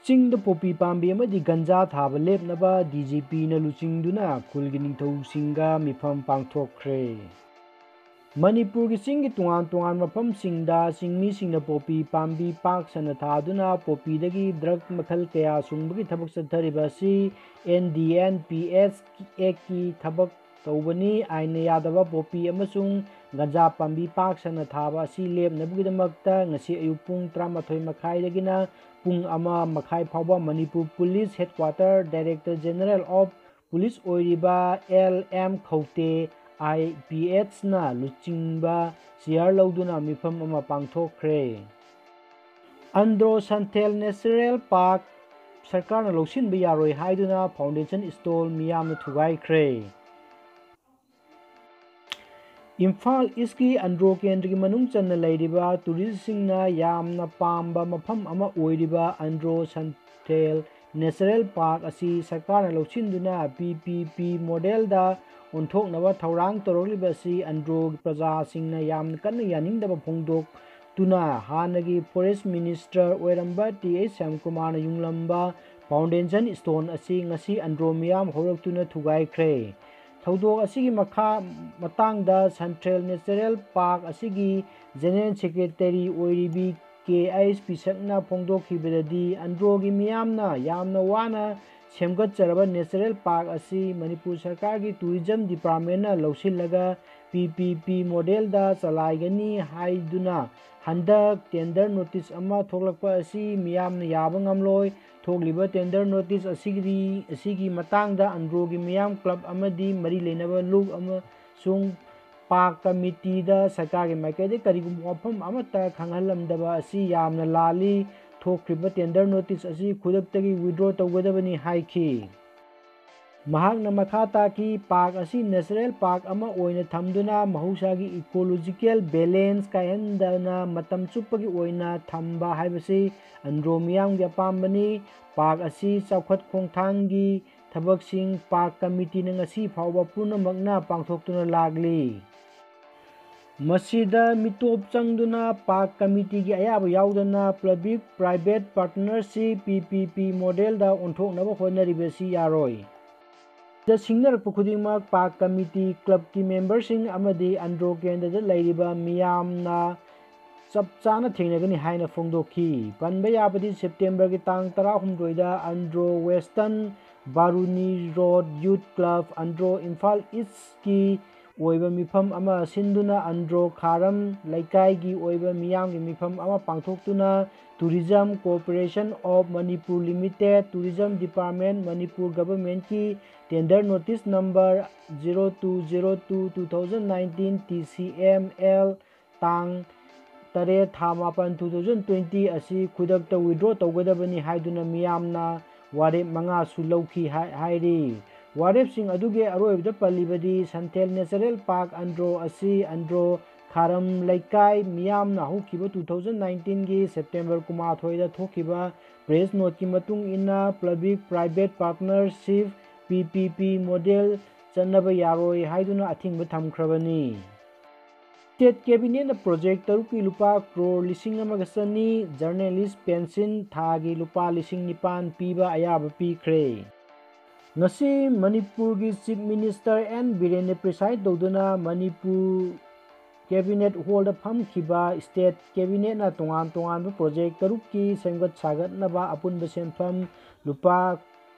चिंग पोपी पाबी गंजा थाब लेपनब DGP न लुचिंगदुना खुलगी निंगथौसिंगा मिफम पांगथोखरे। मणिपुर की चिंग तोान तोान मफम सिंगदा चिंगमीसिंगना पोपी पाबी पाक सना थादुना पोपीदगी ड्रग मखल कया सुंबगी थबक चथरिबासी NDNPS एक्ट की थबक तौबनी आइन यादव पोपी अमसुंग गंजा पाबी पाक सना थाबा असी लेपनबगिदमक्ता ngasi ayuk pung 13 मखाइदगिना पुंग अमा मखाइ फाउबा Manipur police headquarter director general of police ओइरिबा LM खौते IPS ना लुचिंगबा सियार लौदुना मिफम अमा पांगथोखरे। अंद्रो संथेल नेचुरल पार्क सरकार न लौसिनबा यारोय हाइदुना फाउंडेशन स्टॉल मियाम थुगाइखरे। इम्फाल ईस्ट की अंड्रो केंद्र की मनुंग चन्ना लैरिबा टूरिस्टसिंगना यामना पाम्बा मफम अमा ओइरिबा अंड्रो संथेल नेचुरल पार्क असी सरकार न लौसिनदुना PPP मॉडल दा ओंथोकनबा थौरांग तौरलिबा असी अंड्रो प्रजासिंगना यामना कन्ना यानिंगदबा फोंदोक तुना हानगी फॉरेस्ट मिनिस्टर ओइरंबा TH श्यामकुमार न युंगलंबा फाउंडेशन स्टोन असी ngasi अंड्रो मियाम होरक्तुना थुगाइखरे। थौदोक असिगी मखा मतंगदा सेंट्रल नेचुरल पार्क असिगी जनरल सेक्रेटरी ओइरिबी KH पिसकना फोंदोखिबददी अंड्रोगी मियामना यामना वाना सेमगतचरबा नेचुरल पार्क असी मणिपुर सरकार की टूरिज्म डिपार्टमेंट ना लौसिलगा PPP मॉडल दा चलाइगनी हाइदुना हंदक टेंडर नोटिस अमा थोलकपा असी मियामना याबा ngamloi थोकलिबा टेंडर नोटिस असिगी मतंगदा अंड्रोगी मियाम क्लब अमदी मरी लेनबा लुक अमसुंग पार्क कमिटी दा सरकार के माइकैदे करिगुम वफम अमता खंगहलमदबा असी यामना लाली थोक्रिबा टेंडर नोटिस असी खुदक्तगी विड्रॉ तौगदबनी हाइखी। महाकना मखा ताकि पार्क असी नेचुरल पार्क अमा ओइना थमदुना महौसागी इकोलॉजिकल बैलेंस कायहनदना मतम चुप्पगी ओइना थम्बा हाइबसी अंड्रो मियामगी अपामबनी। पार्क असी चौखट खोंथांगी थबकसिंग पार्क कमिटी न ngasi फाउबा पुनमकना पांगथोक्तुना लागली। मसीदा मितोप चंगदुना पार्क कमिटी की अयाब याउदना public private partnership PPP model दा ओंथोकनबा होनरिबसी यारोय। द सिंगनरप खुदिंगमक पार्क कमिटी क्लब की मेंबरसिंग अमदी अंड्रो केंद्र लैरिबा मियामना चपचाना थेंगनगनी हाइना फोंदोखी। पनबा याबदी सेप्टेम्बर की तांग 13 दा Andro western Baruni road youth club Andro Imphal east की ओइबा मिफम अमा सिंदुना अंड्रो खारम लैकाई की ओइबा मियामगी मिफम अमा पांगथोक्तुना tourism corporation of Manipur limited tourism department Manipur government की टेंडर नोटिस नंबर 0202/2019 TCML तांग 8 था 8 2020 असी खुदक्ता विड्रॉ तौगदबनी हाइदुना मियामना वारेप 5 सु लौखी हाइरी। वारेपसिंग अदुगे अरोइबदा पल्लिबदी संथेल नेचुरल पार्क अंड्रो असी अंड्रो खारम लैकाई मियामना हौखिबा 2019 की सेप्टेम्बर 19 दा थोखिबा प्रेस नोट की मतुंग इन्ना public private partnership PPP model चन्नबा यारोय हाइदुना अथिंगबा थमख्रबनी। स्टेट कैबिनेट प्रोजेक्ट तरुकी लुपा करोड़ 1,900 जर्नलिस्ट पेंशन थागी लुपा 9,000 पीबा अयाब पीख्रे। ngasi मणिपुर की chief minister N Biren preside तौदुना मणिपुर कैबिनेट हॉल फमखिबा स्टेट कैबिनेट ना तोंगान तोंगान प्रोजेक्ट तरुकी सेमगत सागतनबा अपुनबा सेंफम लुपा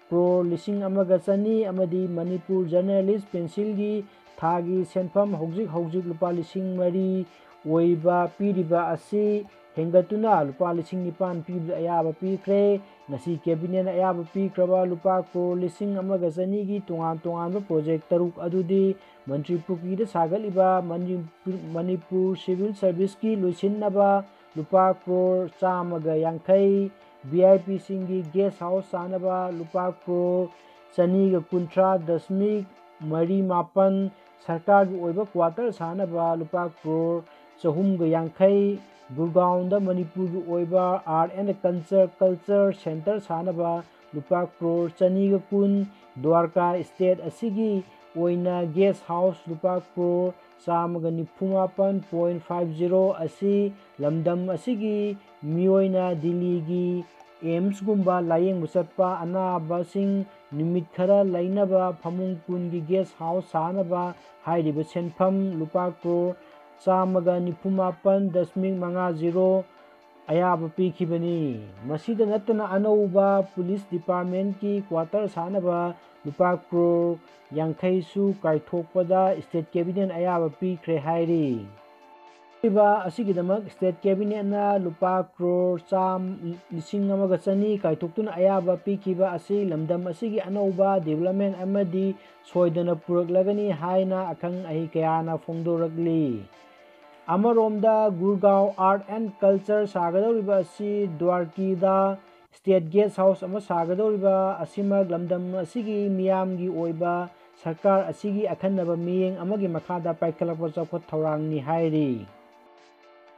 करोड़ 1,200 अमदी मणिपुर जर्नलिस्ट पेंसिल की थागी सेंफम हौजिक लुपा 4,000 ओइबा पीरिबा असी हेंगतुना लुपा 9,000 पीबा अयाब पीख्रे। ngasi कैबिनेट अयाब पीख्रबा लुपा करोड़ 1,200 की तोंगान प्रोजेक्ट तरुक अदुदी मंत्री पुकीदा सागलिबा मणिपुर सिविल सर्विस की लुसिनबा लुपा करोड़ 150 VIP सिंगी गेस्ट हाउस सानबा लुपा करोड़ 250.3 सरकार की ओइबा क्वार्टर सानबा लुपा करोड़ 350 गुरगांव मणिपुर की ओइबा आर्ट एंड कल्चर सेंटर सानबा लुपा करोड़ 210 द्वारका स्टेट असिगी ओइना गेस्ट हाउस लुपा करोड़ 194.50 असी लमदम असिगी मियोइना दिल्ली की एम्सगुम्बा लायेंब चटपा अनाबसिंग नुमित खरा लैनबा फमुंग कुनगी गेस्ट हाउस सानबा हाइरिबा सेनफम लुपा करोड़ 194.50 अयाब पीखिबनी मसीदा नत्तना अनौबा पुलिस डिपार्टमेंट की क्वार्टर सानबा लुपा करोड़ 50 सु कायथोकपदा स्टेट कैबिनेट अयाब पीख्रे हाइरी स्टेट कैबिनेट लुपा करोड़ 1,200 कायथोक्तुना अयाब पीखिबा असि लमदम असिगी अनौबा डेवलपमेंट अमदी सोयदना पुरकलगनी हाइना अखंग अहि कयाना फोंदोरकली अमरोमदा गुरगांव आर्ट एंड कल्चर सागदौरिबा असि द्वारकीदा स्टेट गेस्ट हाउस अमा सागदौरिबा असिमक लमदम असिगी मियामगी ओइबा सरकार असिगी अखन्नबा मियेंग अमगी मखादा पाइखलपा चौखट थौरांगनी हाइरी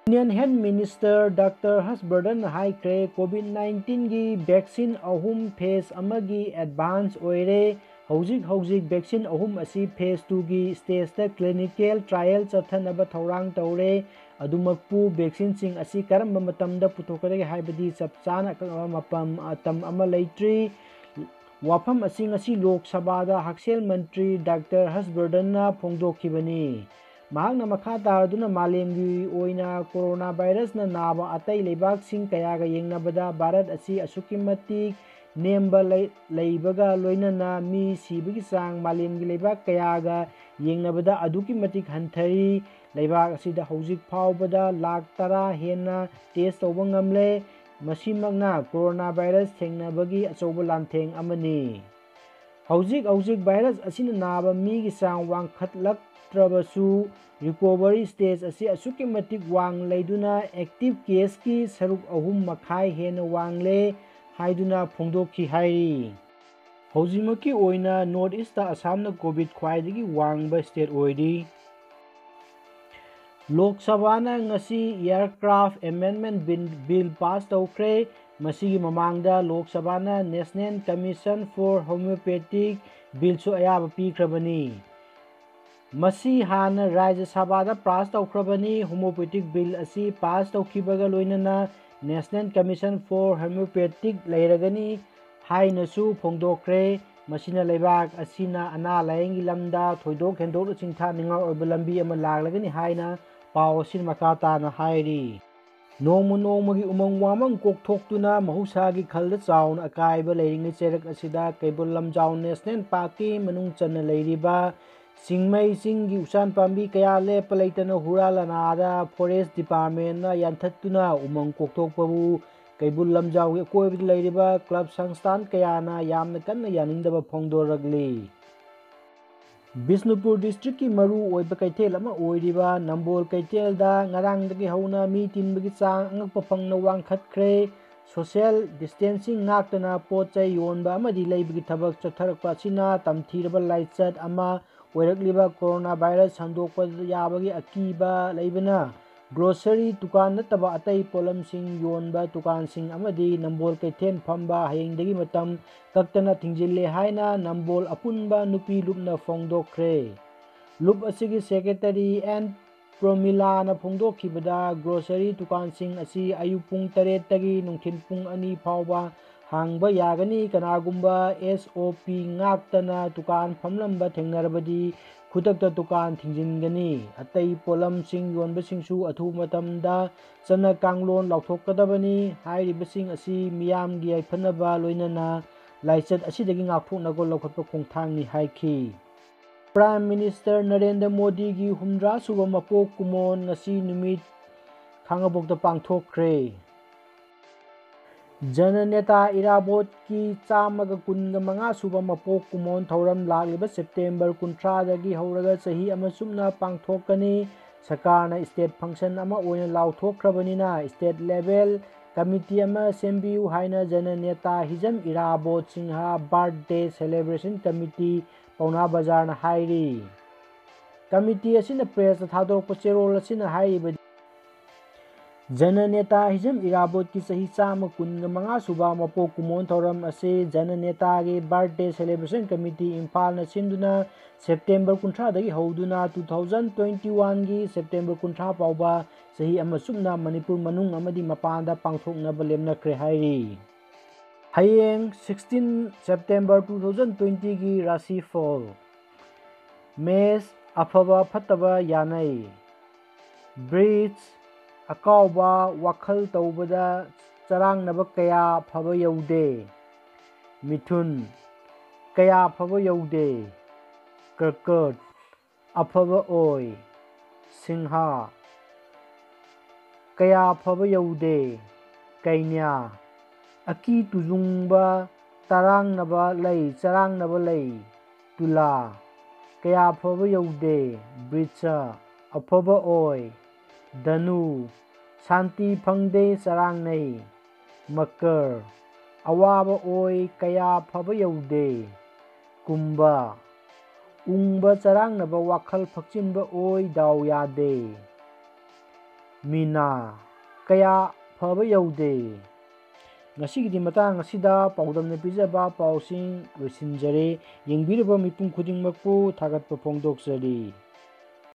union health minister doctor Harshvardhan हाइख्रे कोविड-19 की वैक्सीन अहुम फेज अमगी एडवांस ओइरे हौजिक वैक्सीन अहुम असी फेज 2 की स्टेज क्लिनिकल ट्रायल चथनब थौरांग तौरे अदुमकपु वैक्सीन सिंग असी करम मतमदा पुथोकदगे हाइबदी चपचाना मतम अमा लैत्रि वाफम असी ngasi लोक सभादा हक्सेल मंत्री डॉक्टर हर्षवर्धन फोंदोखिबनी महांगना मखा तारदुना मालेमगी ओइना कोरोना वायरस ना नाबा अतै लेबाक सिंग कयागा येंगनबदा भारत असी असुकी मतिक नेम्बा लैबगा लोइनना मी सिबगी चांग मालेमगी लेबाक कयागा येंगनबदा अदुकी मतिक हंथरी लेबाक असिदा हौजिक फावबदा लाख 10 हेन्ना टेस्ट तौबा ngamle मसिमगना कोरोना वायरस थेंगनबगी अचौबा लांथेंग अमनी हौजिक वायरस असिना नाबा मीगी चांग वांखटलक्त्रबसु रिकवरी स्टेज असी असुकी मतिक वांग लैदुना एक्टिव केस की सरुक अहुम मखाई हेन वांगले हाइदुना फोंदोखी हाइरी हौजिमकी ओइना नॉर्थ ईस्ट असमना कोविड ख्वाइदगी वांगबा स्टेट ओइरी लोक सभाना ngasi aircraft amendment bill pass तौख्रे मसीगी ममांगदा लोक सभाना नेशनल कमीशन फॉर होम्योपैथिक बिलसु अयाब पीख्रबनी मसी हाना राज्य सभादा पास तौख्रबनी होम्योपैथिक बिल असी पास तौखिबगा लोइनना नेशनल कमीशन फॉर होम्योपैथिक लेरगनी हाइनसु फोंदोख्रे मसीना लेबाक असीना अना लायेंगी लमदा थोइदोक हेंदोक चिंथा निंगा ओइबा लंबी अमा लागलगनी हाइना पाव असिन मकाताना हाइरी नोंमगी उमंग वामंग कोकथोक्तुना महौसागी खलदा चाउन अकाइबा लेरिंगै चेरक असिदा कैबुल लमजाउ नेशनल पार्क की मनुंग चन्ना लेरिबा सिंगमई चिंगी उसान पांबी कया लेप लेतना हुरालनादा फॉरेस्ट डिपार्टमेंट ना यानथत्तुना उमंग कोकथोकपबु कैबुल लमजाउ की कोइबद लेरिबा क्लब संस्थान कयाना यामना कन्ना यानिंगदबा फोंदोरगली बिष्णुपुर डिस्ट्रिक्ट की मरु ओइबा कैथेल अमा ओइरिबा नंबोल कैथेलदा ngarangdagi hauna mi tinbagi chang angakpa phangna wangkhatkhre social distancing नाक्तना पोचै योनबा अमदि लेबगी थबक चथरकपा सिना तमथीरबा लाइचत अमा ओइरकलिबा कोरोना वायरस संदोकपा याबगी अकीबा लेबना ग्रोसरी दुकान नतबा अतै पोलमसिंग योनबा दुकानसिंग अमदि नंबोल कैथेन फंबा हयेंदगी मतम कक्तना थिंजिल्ले हाइना नंबोल अपुनबा नुपी लुपना फोंदोखरे लुप असिगी सेक्रेटरी एंड प्रोमिलाना फोंदोखिबदा ग्रोसरी दुकानसिंग असी अयु पुंग 8 तगी नुंथिन पुंग 2 फावबा हांगबा यागनी कनागुंबा SOP ngaktana दुकान फमलंबा थेंगनरबदी खुदक्ता दुकान थिंजिनगनी अतई पोलमसिंग योनबसिंगसु अथु मतमदा चना कांगलोन लाउथोकदबनी हाइरिबसिंग असी मियामगी याइफनबा लोइनना लाइचत असिदगी ngakthoकनगो लौखटपा खोंथांगनी हाइखी प्राइम मिनिस्टर नरेंद्र मोदी की 100 सुबा मपोक कुमोन ngasi नुमित खांगबोकदा पांगथोखरे जननेता इराबोत की 115 सुबा मपोक कुमोन थौरम लागलिबा सेप्टेम्बर 19 दगी हौरगा सही अमा सुमना पांगथोकनी सरकारना स्टेट फंक्शन अमा ओइना लाउथोखरबनिना स्टेट लेवल कमिटी अमा सेम्बियु हाइना जननेता Hijam इराबोत Sinha birthday celebration committee पौना बाजार ना हाइरी कमिटी असिना प्रेस थादोरप चेरोल असिना हाइबा जननेता हिजम इराबोत की सही 115 सुबा मपोक कुमोन थौरम असे जननेता के बर्थडे सेलिब्रेशन कमिटी इम्फाल ना सिंदुना सेप्टेम्बर 19 दगी हौदुना 2021 की सेप्टेम्बर 19 पाउबा सही अमा सुमना मणिपुर मनुंग अमदी मपानदा पांगथोकनबा लेमनखरे हाइरी ꯍꯌꯦꯡ 16 ꯁꯦꯞꯇꯦꯝꯕꯔ 2020 ꯒꯤ ꯔꯥꯁꯤꯐꯣꯜ ꯃꯦꯁ ꯑꯐꯕ ꯐꯠꯇꯕ ꯌꯥꯅꯩ ꯕ꯭ꯔꯤꯖ ꯑꯀꯥꯎꯕ ꯋꯥꯈꯜ ꯇꯧꯕꯗ ꯆꯔꯥꯡꯅꯕ ꯀꯌꯥ ꯐꯕ ꯌꯧꯗꯦ ꯃꯤꯊꯨꯟ ꯀꯌꯥ ꯐꯕ ꯌꯧꯗꯦ ꯀꯔꯀꯠ ꯑꯐꯕ ꯑꯣꯏ ꯁꯤꯡꯍ ꯀꯌꯥ ꯐꯕ ꯌꯧꯗꯦ ꯀꯩꯅ꯭ꯌꯥ ꯑꯀꯤ ꯇꯨꯖꯨꯡꯕ ꯆꯔꯥꯡꯅꯕ ꯂꯩ ꯇꯨꯂꯥ ꯀꯌꯥ ꯐꯕ ꯌꯧꯗꯦ ꯕ꯭ꯔꯤꯖ ꯑꯐꯕ ꯑꯣꯏ ꯙꯅꯨ ꯁꯥꯟꯇꯤ ꯐꯪꯗꯦ ꯆꯔꯥꯡꯅꯩ ꯃꯀꯔ ꯑꯋꯥꯕ ꯑꯣꯏ ꯀꯌా ꯐꯕ ꯌꯧꯗꯦ ꯀꯨꯝꯚ ꯎꯪꯕ ꯆꯔꯥꯡꯅꯕ ꯋꯥꯈꯜ ꯐꯛꯆꯤꯟꯕ ꯑꯣꯏ ꯗꯥꯎ ꯌꯥꯗꯦ ꯃꯤꯅꯥ ꯀꯌꯥ ꯐꯕ ꯌꯧꯗꯦ꯫ ꯉꯁꯤꯒꯤꯗꯤ ꯃꯇꯥꯡ ꯑꯁꯤꯗ ꯄꯥꯎꯗꯝꯅ ꯄꯤꯖꯕ ꯄꯥꯎꯁꯤꯡ ꯂꯣꯏꯁꯤꯟꯖꯔꯦ꯫ ꯌꯦꯡꯕꯤꯔꯤꯕ ꯃꯤꯄꯨꯝ ꯈꯨꯗꯤꯡꯃꯛꯄꯨ ꯊꯥꯒꯠꯄ ꯐꯣꯡꯗꯣꯛꯆꯔꯤ꯫